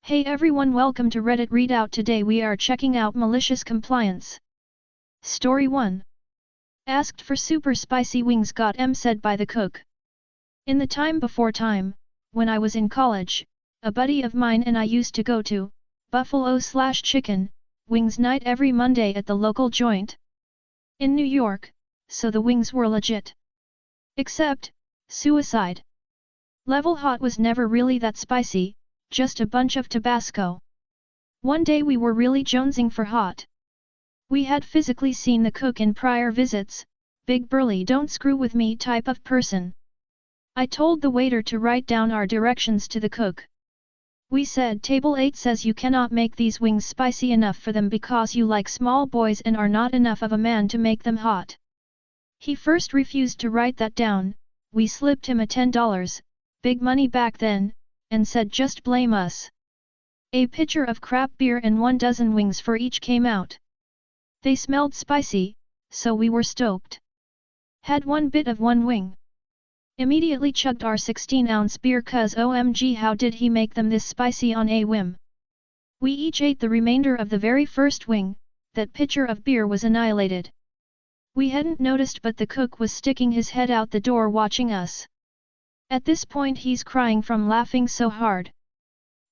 Hey everyone, welcome to Reddit Readout. Today we are checking out Malicious Compliance. Story 1. Asked for super spicy wings, got said by the cook. In the time before time, when I was in college, a buddy of mine and I used to go to Buffalo/Chicken Wings Night every Monday at the local joint in New York, so the wings were legit. Except, suicide level hot was never really that spicy, just a bunch of Tabasco. One day we were really jonesing for hot. We had physically seen the cook in prior visits, big burly don't screw with me type of person. I told the waiter to write down our directions to the cook. We said table 8 says you cannot make these wings spicy enough for them because you like small boys and are not enough of a man to make them hot. He first refused to write that down. We slipped him a $10, big money back then, and said just blame us. A pitcher of crap beer and 1 dozen wings for each came out. They smelled spicy, so we were stoked. Had one bit of one wing. Immediately chugged our 16-ounce beer cuz OMG, how did he make them this spicy on a whim? We each ate the remainder of the very first wing. That pitcher of beer was annihilated. We hadn't noticed, but the cook was sticking his head out the door watching us. At this point he's crying from laughing so hard.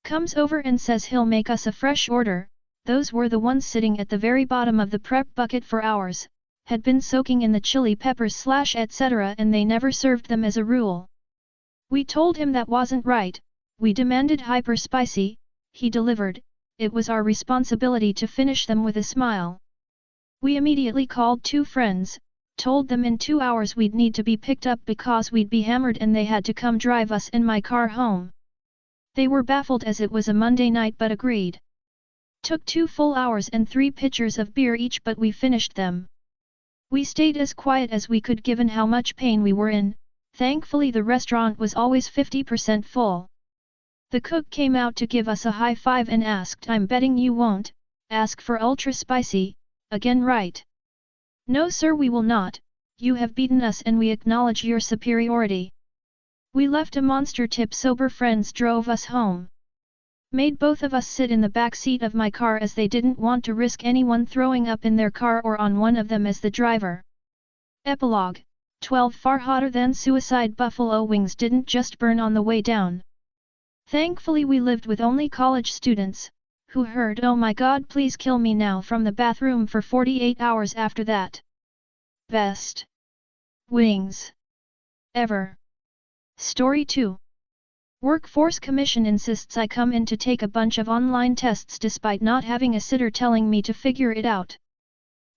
Comes over and says he'll make us a fresh order. Those were the ones sitting at the very bottom of the prep bucket for hours, had been soaking in the chili peppers / etc. and they never served them as a rule. We told him that wasn't right. We demanded hyper spicy. He delivered. It was our responsibility to finish them with a smile. We immediately called 2 friends. Told them in 2 hours we'd need to be picked up because we'd be hammered and they had to come drive us in my car home. They were baffled as it was a Monday night but agreed. Took 2 full hours and 3 pitchers of beer each, but we finished them. We stayed as quiet as we could given how much pain we were in. Thankfully the restaurant was always 50% full. The cook came out to give us a high five and asked, I'm betting you won't ask for ultra spicy again, right? No sir, we will not. You have beaten us and we acknowledge your superiority. We left a monster tip. Sober friends drove us home. Made both of us sit in the back seat of my car as they didn't want to risk anyone throwing up in their car or on one of them as the driver. Epilogue. 12 far hotter than suicide. Buffalo wings didn't just burn on the way down. Thankfully we lived with only college students, who heard "Oh my god, please kill me now" from the bathroom for 48 hours after that. Best wings ever. Story 2. Workforce Commission insists I come in to take a bunch of online tests despite not having a sitter telling me to figure it out.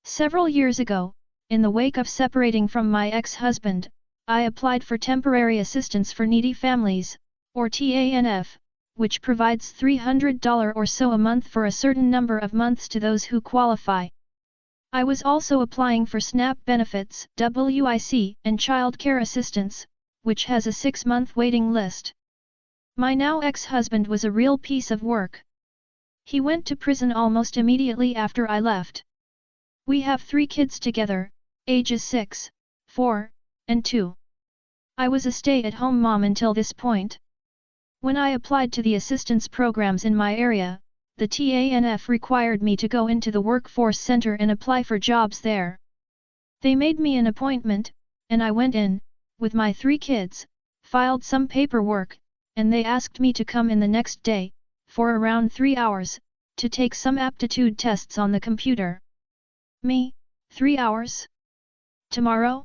Several years ago, in the wake of separating from my ex-husband, I applied for temporary assistance for needy families, or TANF, which provides $300 or so a month for a certain number of months to those who qualify. I was also applying for SNAP benefits, WIC, and child care assistance, which has a 6-month waiting list. My now ex-husband was a real piece of work. He went to prison almost immediately after I left. We have 3 kids together, ages 6, 4, and 2. I was a stay-at-home mom until this point. When I applied to the assistance programs in my area, the TANF required me to go into the workforce center and apply for jobs there. They made me an appointment, and I went in, with my 3 kids, filed some paperwork, and they asked me to come in the next day, for around 3 hours, to take some aptitude tests on the computer. Me, 3 hours? Tomorrow?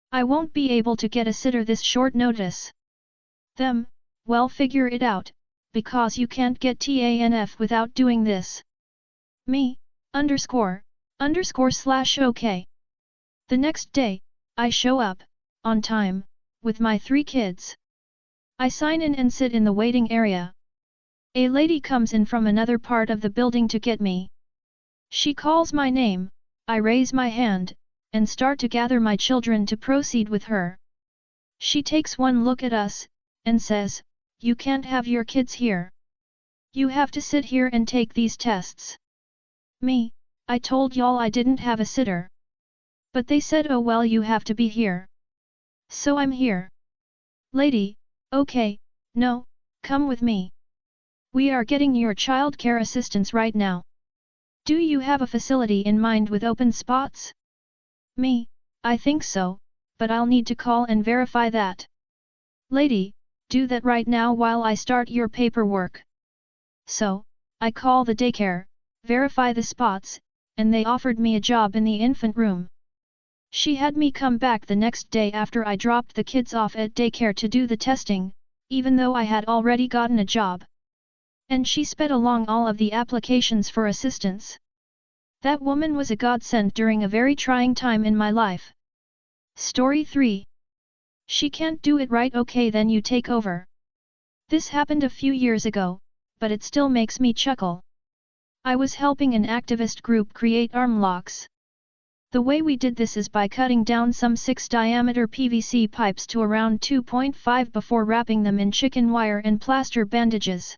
I won't be able to get a sitter this short notice. Them, well, figure it out, because you can't get TANF without doing this. Me, __/OK. The next day, I show up, on time, with my 3 kids. I sign in and sit in the waiting area. A lady comes in from another part of the building to get me. She calls my name, I raise my hand, and start to gather my children to proceed with her. She takes one look at us, and says, "You can't have your kids here. You have to sit here and take these tests." Me, I told y'all I didn't have a sitter. But they said, "Oh well, you have to be here." So I'm here. Lady, okay, no, come with me. We are getting your childcare assistance right now. Do you have a facility in mind with open spots? Me, I think so, but I'll need to call and verify that. Lady, do that right now while I start your paperwork. So, I call the daycare, verify the spots, and they offered me a job in the infant room. She had me come back the next day after I dropped the kids off at daycare to do the testing, even though I had already gotten a job. And she sped along all of the applications for assistance. That woman was a godsend during a very trying time in my life. Story 3. She can't do it right. Okay, then you take over. This happened a few years ago, but it still makes me chuckle. I was helping an activist group create arm locks. The way we did this is by cutting down some 6-diameter PVC pipes to around 2.5 before wrapping them in chicken wire and plaster bandages.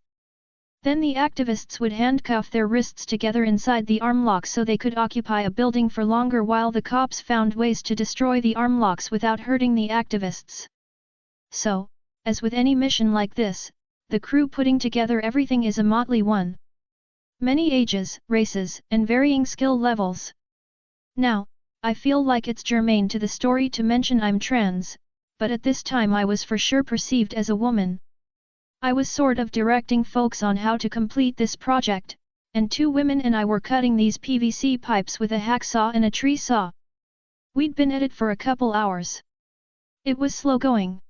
Then the activists would handcuff their wrists together inside the arm lock so they could occupy a building for longer while the cops found ways to destroy the arm locks without hurting the activists. So, as with any mission like this, the crew putting together everything is a motley one. Many ages, races, and varying skill levels. Now, I feel like it's germane to the story to mention I'm trans, but at this time I was for sure perceived as a woman. I was sort of directing folks on how to complete this project, and 2 women and I were cutting these PVC pipes with a hacksaw and a tree saw. We'd been at it for a couple hours. It was slow going.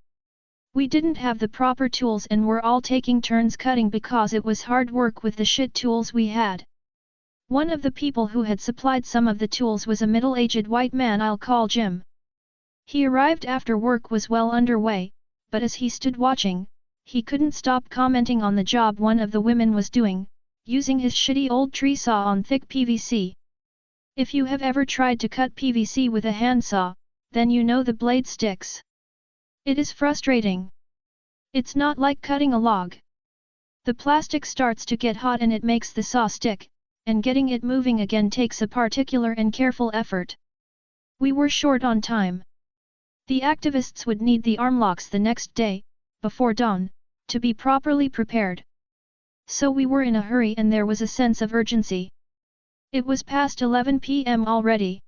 We didn't have the proper tools and were all taking turns cutting because it was hard work with the shit tools we had. One of the people who had supplied some of the tools was a middle-aged white man I'll call Jim. He arrived after work was well underway, but as he stood watching, he couldn't stop commenting on the job one of the women was doing, using his shitty old tree saw on thick PVC. If you have ever tried to cut PVC with a handsaw, then you know the blade sticks. It is frustrating. It's not like cutting a log. The plastic starts to get hot and it makes the saw stick, and getting it moving again takes a particular and careful effort. We were short on time. The activists would need the arm locks the next day, before dawn, to be properly prepared. So we were in a hurry and there was a sense of urgency. It was past 11 p.m. already.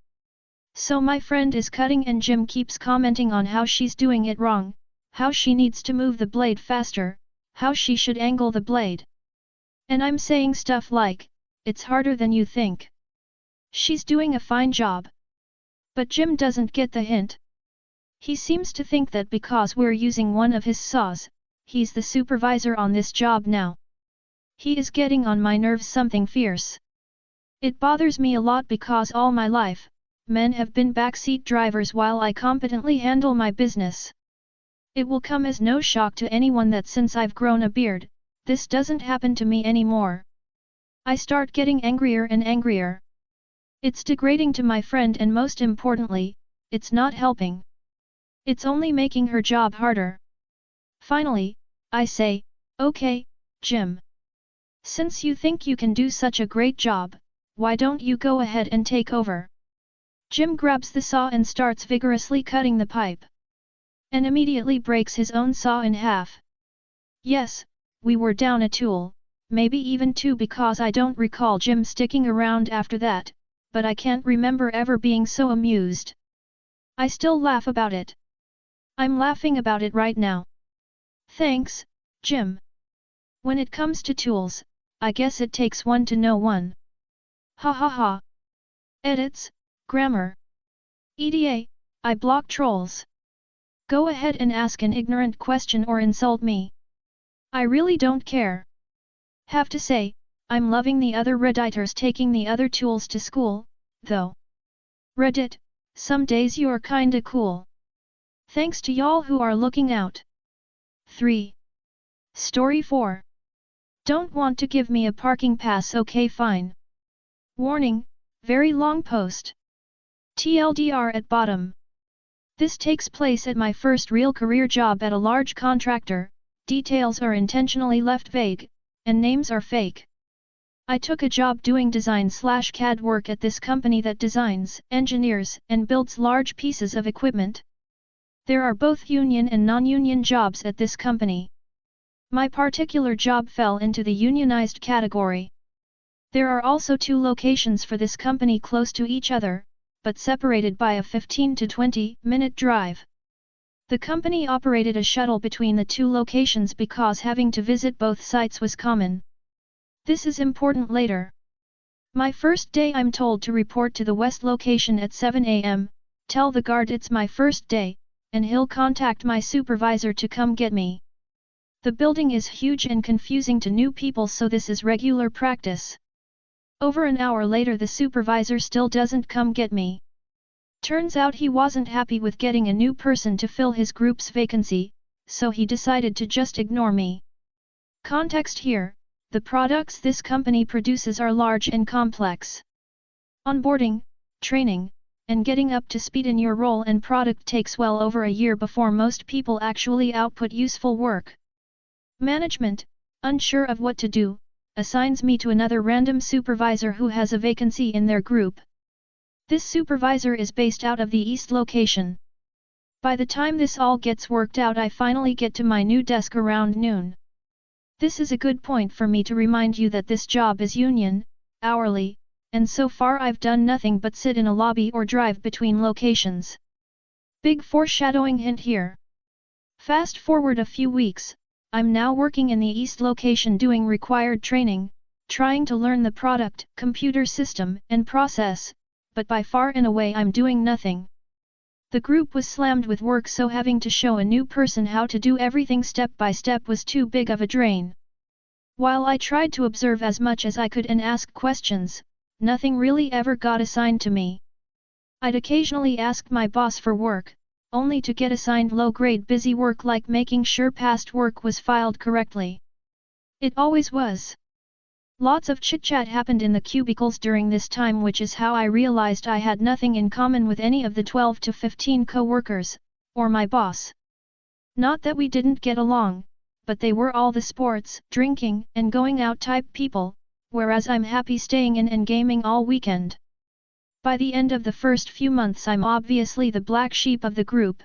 So my friend is cutting and Jim keeps commenting on how she's doing it wrong, how she needs to move the blade faster, how she should angle the blade. And I'm saying stuff like, it's harder than you think. She's doing a fine job. But Jim doesn't get the hint. He seems to think that because we're using one of his saws, he's the supervisor on this job now. He is getting on my nerves something fierce. It bothers me a lot because all my life, men have been backseat drivers while I competently handle my business. It will come as no shock to anyone that since I've grown a beard, this doesn't happen to me anymore. I start getting angrier and angrier. It's degrading to my friend and most importantly, it's not helping. It's only making her job harder. Finally, I say, okay, Jim. Since you think you can do such a great job, why don't you go ahead and take over? Jim grabs the saw and starts vigorously cutting the pipe. And immediately breaks his own saw in half. Yes, we were down a tool, maybe even 2 because I don't recall Jim sticking around after that, but I can't remember ever being so amused. I still laugh about it. I'm laughing about it right now. Thanks, Jim. When it comes to tools, I guess it takes one to know one. Ha ha ha. Edits, grammar. EDA, I block trolls. Go ahead and ask an ignorant question or insult me. I really don't care. Have to say, I'm loving the other Redditors taking the other tools to school, though. Reddit, some days you're kinda cool. Thanks to y'all who are looking out. 3. Story 4. Don't want to give me a parking pass? Okay, fine. Warning, very long post. TLDR at bottom. This takes place at my first real career job at a large contractor, details are intentionally left vague, and names are fake. I took a job doing design/CAD work at this company that designs, engineers, and builds large pieces of equipment. There are both union and non-union jobs at this company. My particular job fell into the unionized category. There are also 2 locations for this company close to each other, but separated by a 15 to 20-minute drive. The company operated a shuttle between the 2 locations because having to visit both sites was common. This is important later. My first day I'm told to report to the west location at 7 AM, tell the guard it's my first day, and he'll contact my supervisor to come get me. The building is huge and confusing to new people, so this is regular practice. Over an hour later the supervisor still doesn't come get me. Turns out he wasn't happy with getting a new person to fill his group's vacancy, so he decided to just ignore me. Context here: the products this company produces are large and complex. Onboarding, training, and getting up to speed in your role and product takes well over a year before most people actually output useful work. Management, unsure of what to do, assigns me to another random supervisor who has a vacancy in their group. This supervisor is based out of the east location. By the time this all gets worked out, I finally get to my new desk around noon. This is a good point for me to remind you that this job is union, hourly, and so far I've done nothing but sit in a lobby or drive between locations. Big foreshadowing hint here. Fast forward a few weeks, I'm now working in the east location doing required training, trying to learn the product, computer system, and process, but by far and away I'm doing nothing. The group was slammed with work, so having to show a new person how to do everything step by step was too big of a drain. While I tried to observe as much as I could and ask questions, nothing really ever got assigned to me. I'd occasionally ask my boss for work, only to get assigned low-grade busy work like making sure past work was filed correctly. It always was. Lots of chit-chat happened in the cubicles during this time, which is how I realized I had nothing in common with any of the 12 to 15 co-workers, or my boss. Not that we didn't get along, but they were all the sports, drinking, and going out type people, whereas I'm happy staying in and gaming all weekend. By the end of the first few months I'm obviously the black sheep of the group.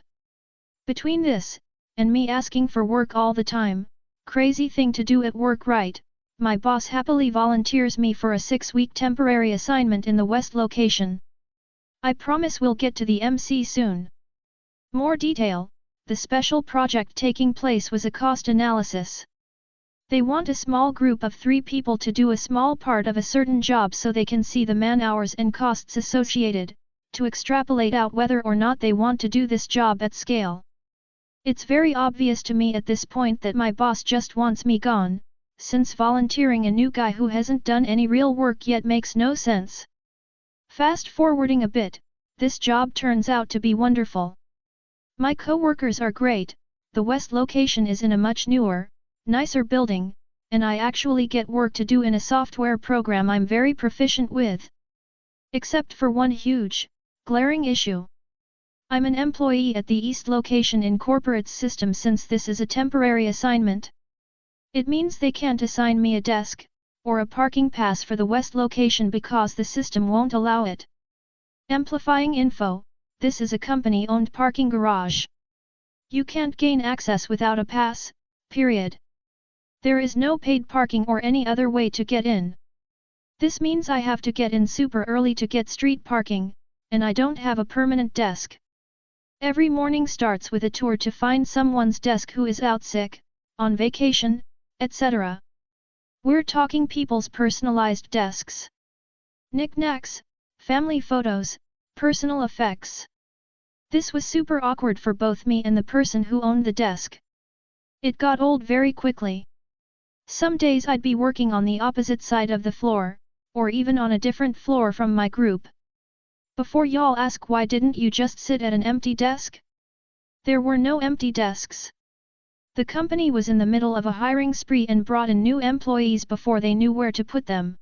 Between this, and me asking for work all the time, crazy thing to do at work, right? My boss happily volunteers me for a 6-week temporary assignment in the west location. I promise we'll get to the MC soon. More detail: the special project taking place was a cost analysis. They want a small group of 3 people to do a small part of a certain job so they can see the man-hours and costs associated, to extrapolate out whether or not they want to do this job at scale. It's very obvious to me at this point that my boss just wants me gone, since volunteering a new guy who hasn't done any real work yet makes no sense. Fast forwarding a bit, this job turns out to be wonderful. My co-workers are great, the west location is in a much newer, nicer building, and I actually get work to do in a software program I'm very proficient with. Except for one huge, glaring issue. I'm an employee at the east location in corporate system since this is a temporary assignment. It means they can't assign me a desk, or a parking pass for the west location because the system won't allow it. Amplifying info: this is a company-owned parking garage. You can't gain access without a pass, period. There is no paid parking or any other way to get in. This means I have to get in super early to get street parking, and I don't have a permanent desk. Every morning starts with a tour to find someone's desk who is out sick, on vacation, etc. We're talking people's personalized desks. Knickknacks, family photos, personal effects. This was super awkward for both me and the person who owned the desk. It got old very quickly. Some days I'd be working on the opposite side of the floor, or even on a different floor from my group. Before y'all ask, why didn't you just sit at an empty desk? There were no empty desks. The company was in the middle of a hiring spree and brought in new employees before they knew where to put them.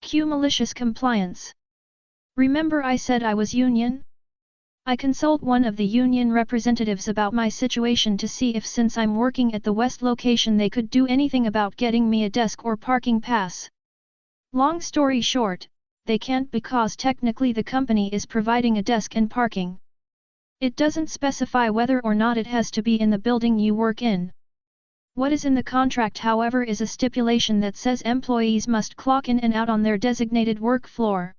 Cue malicious compliance. Remember I said I was union? I consult one of the union representatives about my situation to see if, since I'm working at the west location, they could do anything about getting me a desk or parking pass. Long story short, they can't because technically the company is providing a desk and parking. It doesn't specify whether or not it has to be in the building you work in. What is in the contract, however, is a stipulation that says employees must clock in and out on their designated work floor.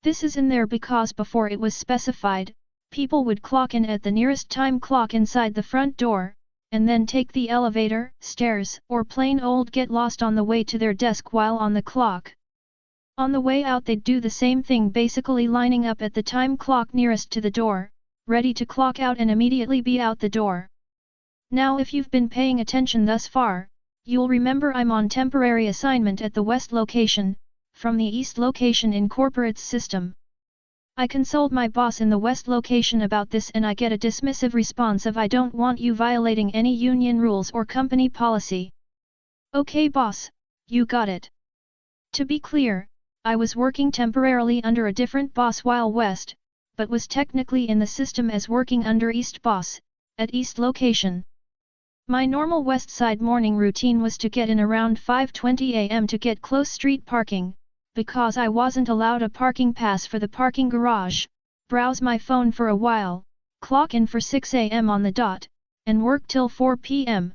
This is in there because before it was specified, people would clock in at the nearest time clock inside the front door, and then take the elevator, stairs, or plain old get lost on the way to their desk while on the clock. On the way out they'd do the same thing, basically lining up at the time clock nearest to the door, ready to clock out and immediately be out the door. Now if you've been paying attention thus far, you'll remember I'm on temporary assignment at the West location, from the East location in corporate's system. I consult my boss in the West location about this and I get a dismissive response of "I don't want you violating any union rules or company policy." Okay boss, you got it. To be clear, I was working temporarily under a different boss while West, but was technically in the system as working under East boss, at East location. My normal West Side morning routine was to get in around 5:20 am to get close street parking, because I wasn't allowed a parking pass for the parking garage, browse my phone for a while, clock in for 6 am on the dot, and work till 4 pm.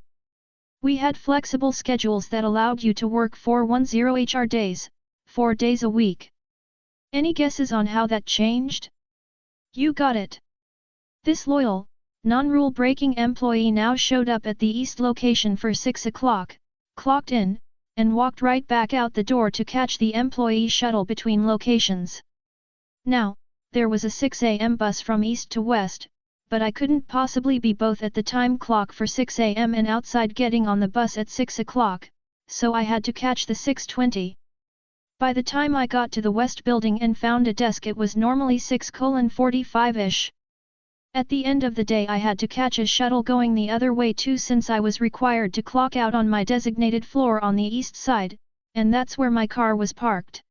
We had flexible schedules that allowed you to work 410 HR days, 4 days a week. Any guesses on how that changed? You got it. This loyal, non-rule-breaking employee now showed up at the East location for 6 o'clock, clocked in, and walked right back out the door to catch the employee shuttle between locations. Now, there was a 6 am bus from East to West, but I couldn't possibly be both at the time clock for 6 am and outside getting on the bus at 6 o'clock, so I had to catch the 6:20. By the time I got to the West building and found a desk, it was normally 6:45ish. At the end of the day I had to catch a shuttle going the other way too, since I was required to clock out on my designated floor on the east side, and that's where my car was parked.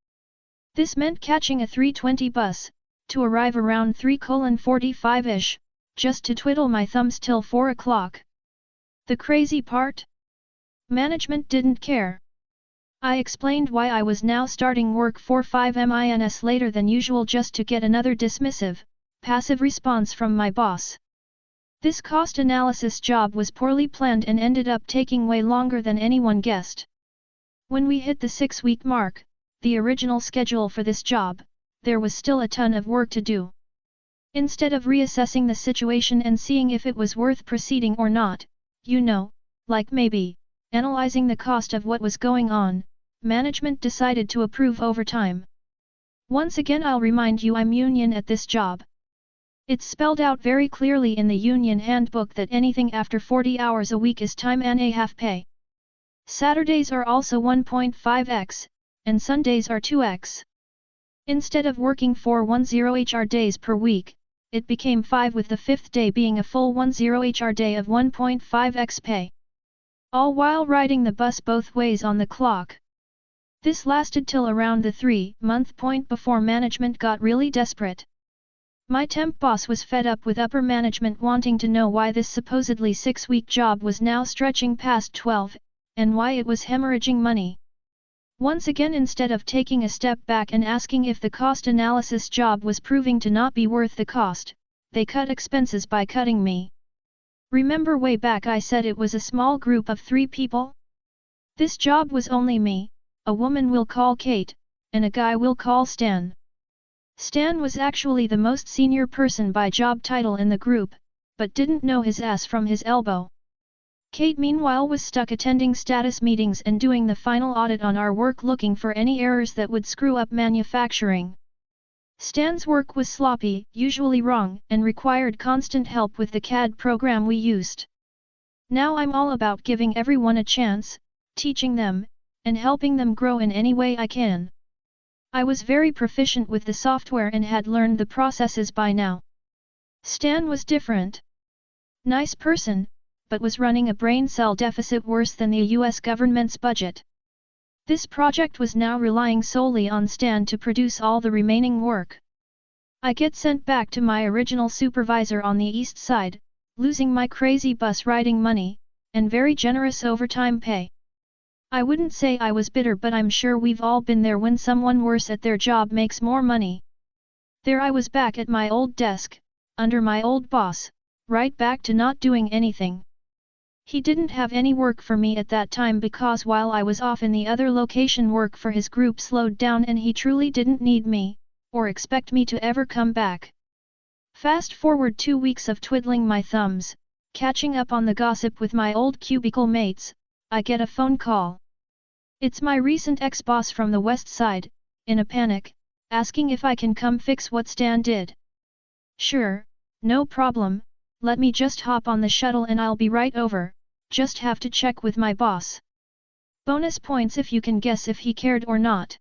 This meant catching a 3:20 bus, to arrive around 3:45ish, just to twiddle my thumbs till 4 o'clock. The crazy part? Management didn't care. I explained why I was now starting work 4-5 minutes later than usual just to get another dismissive, passive response from my boss. This cost analysis job was poorly planned and ended up taking way longer than anyone guessed. When we hit the 6-week mark, the original schedule for this job, there was still a ton of work to do. Instead of reassessing the situation and seeing if it was worth proceeding or not, like maybe, analyzing the cost of what was going on, management decided to approve overtime. Once again I'll remind you I'm union at this job. It's spelled out very clearly in the union handbook that anything after 40 hours a week is time and a half pay. Saturdays are also 1.5x, and Sundays are 2x. Instead of working 410 HR days per week, it became 5, with the 5th day being a full 10 HR day of 1.5x pay. All while riding the bus both ways on the clock. This lasted till around the 3-month point before management got really desperate. My temp boss was fed up with upper management wanting to know why this supposedly 6-week job was now stretching past 12, and why it was hemorrhaging money. Once again, instead of taking a step back and asking if the cost analysis job was proving to not be worth the cost, they cut expenses by cutting me. Remember way back I said it was a small group of 3 people? This job was only me, a woman we'll call Kate, and a guy we'll call Stan. Stan was actually the most senior person by job title in the group, but didn't know his ass from his elbow. Kate meanwhile was stuck attending status meetings and doing the final audit on our work, looking for any errors that would screw up manufacturing. Stan's work was sloppy, usually wrong, and required constant help with the CAD program we used. Now I'm all about giving everyone a chance, teaching them, and helping them grow in any way I can. I was very proficient with the software and had learned the processes by now. Stan was different. Nice person, but was running a brain cell deficit worse than the US government's budget. This project was now relying solely on Stan to produce all the remaining work. I get sent back to my original supervisor on the east side, losing my crazy bus riding money, and very generous overtime pay. I wouldn't say I was bitter, but I'm sure we've all been there when someone worse at their job makes more money. There I was back at my old desk, under my old boss, right back to not doing anything. He didn't have any work for me at that time because while I was off in the other location work for his group slowed down and he truly didn't need me, or expect me to ever come back. Fast forward 2 weeks of twiddling my thumbs, catching up on the gossip with my old cubicle mates, I get a phone call. It's my recent ex-boss from the west side, in a panic, asking if I can come fix what Stan did. Sure, no problem, let me just hop on the shuttle and I'll be right over, just have to check with my boss. Bonus points if you can guess if he cared or not.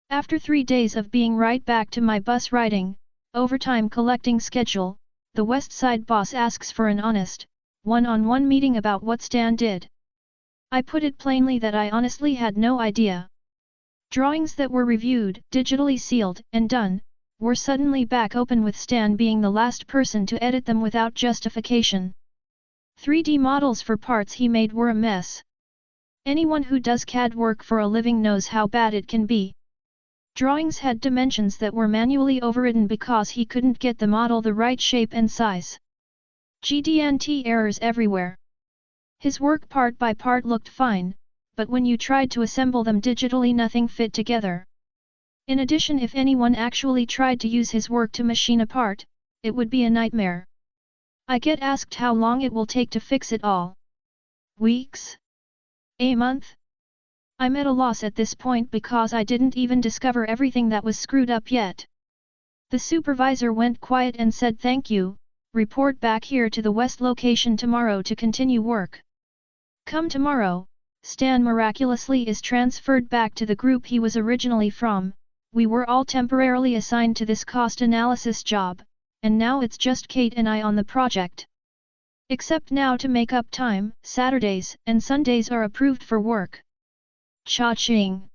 After 3 days of being right back to my bus riding, overtime collecting schedule, the west side boss asks for an honest, one-on-one meeting about what Stan did. I put it plainly that I honestly had no idea. Drawings that were reviewed, digitally sealed, and done, were suddenly back open with Stan being the last person to edit them without justification. 3D models for parts he made were a mess. Anyone who does CAD work for a living knows how bad it can be. Drawings had dimensions that were manually overridden because he couldn't get the model the right shape and size. GD&T errors everywhere. His work part by part looked fine, but when you tried to assemble them digitally nothing fit together. In addition, if anyone actually tried to use his work to machine a part, it would be a nightmare. I get asked how long it will take to fix it all. Weeks? A month? I'm at a loss at this point because I didn't even discover everything that was screwed up yet. The supervisor went quiet and said thank you, report back here to the west location tomorrow to continue work. Come tomorrow, Stan miraculously is transferred back to the group he was originally from. We were all temporarily assigned to this cost analysis job, and now it's just Kate and I on the project. Except now to make up time, Saturdays and Sundays are approved for work. Cha-ching!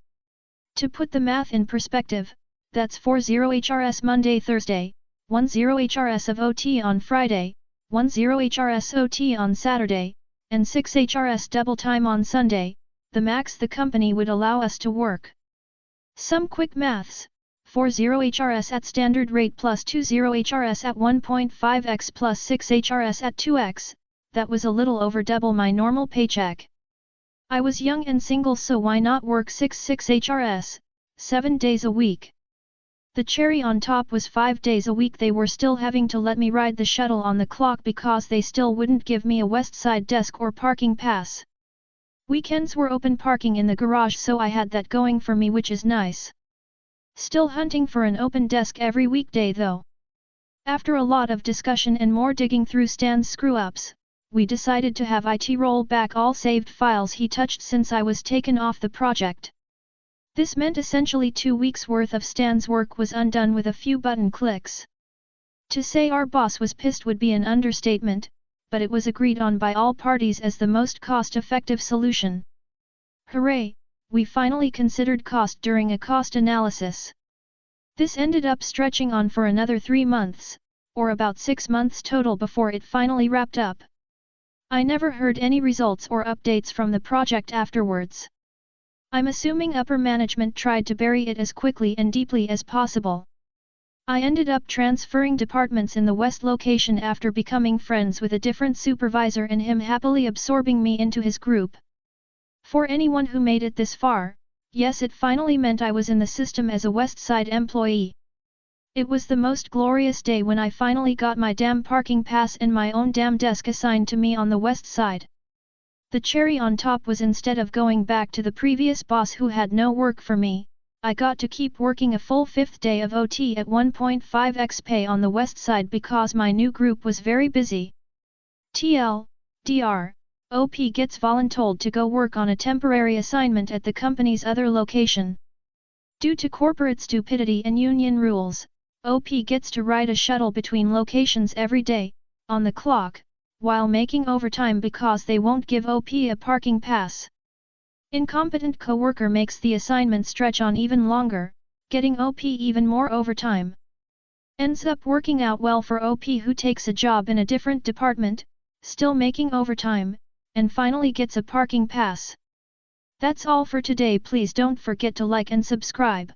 To put the math in perspective, that's 40 HRS Monday Thursday, 10 HRS of OT on Friday, 10 HRS OT on Saturday, and 6 HRS double time on Sunday, the max the company would allow us to work. Some quick maths, 40 HRS at standard rate plus 20 HRS at 1.5x plus 6 HRS at 2x, that was a little over double my normal paycheck. I was young and single, so why not work 6 HRS, 7 days a week? The cherry on top was 5 days a week they were still having to let me ride the shuttle on the clock because they still wouldn't give me a west side desk or parking pass. Weekends were open parking in the garage, so I had that going for me, which is nice. Still hunting for an open desk every weekday though. After a lot of discussion and more digging through Stan's screw-ups, we decided to have IT roll back all saved files he touched since I was taken off the project. This meant essentially 2 weeks worth of Stan's work was undone with a few button clicks. To say our boss was pissed would be an understatement, but it was agreed on by all parties as the most cost-effective solution. Hooray! We finally considered cost during a cost analysis. This ended up stretching on for another 3 months, or about 6 months total before it finally wrapped up. I never heard any results or updates from the project afterwards. I'm assuming upper management tried to bury it as quickly and deeply as possible. I ended up transferring departments in the West location after becoming friends with a different supervisor and him happily absorbing me into his group. For anyone who made it this far, yes, it finally meant I was in the system as a West Side employee. It was the most glorious day when I finally got my damn parking pass and my own damn desk assigned to me on the West Side. The cherry on top was instead of going back to the previous boss who had no work for me, I got to keep working a full 5th day of OT at 1.5x pay on the west side because my new group was very busy. Dr. OP gets voluntold to go work on a temporary assignment at the company's other location. Due to corporate stupidity and union rules, OP gets to ride a shuttle between locations every day, on the clock, while making overtime because they won't give OP a parking pass. Incompetent coworker makes the assignment stretch on even longer, getting OP even more overtime. Ends up working out well for OP, who takes a job in a different department, still making overtime, and finally gets a parking pass. That's all for today. Please don't forget to like and subscribe.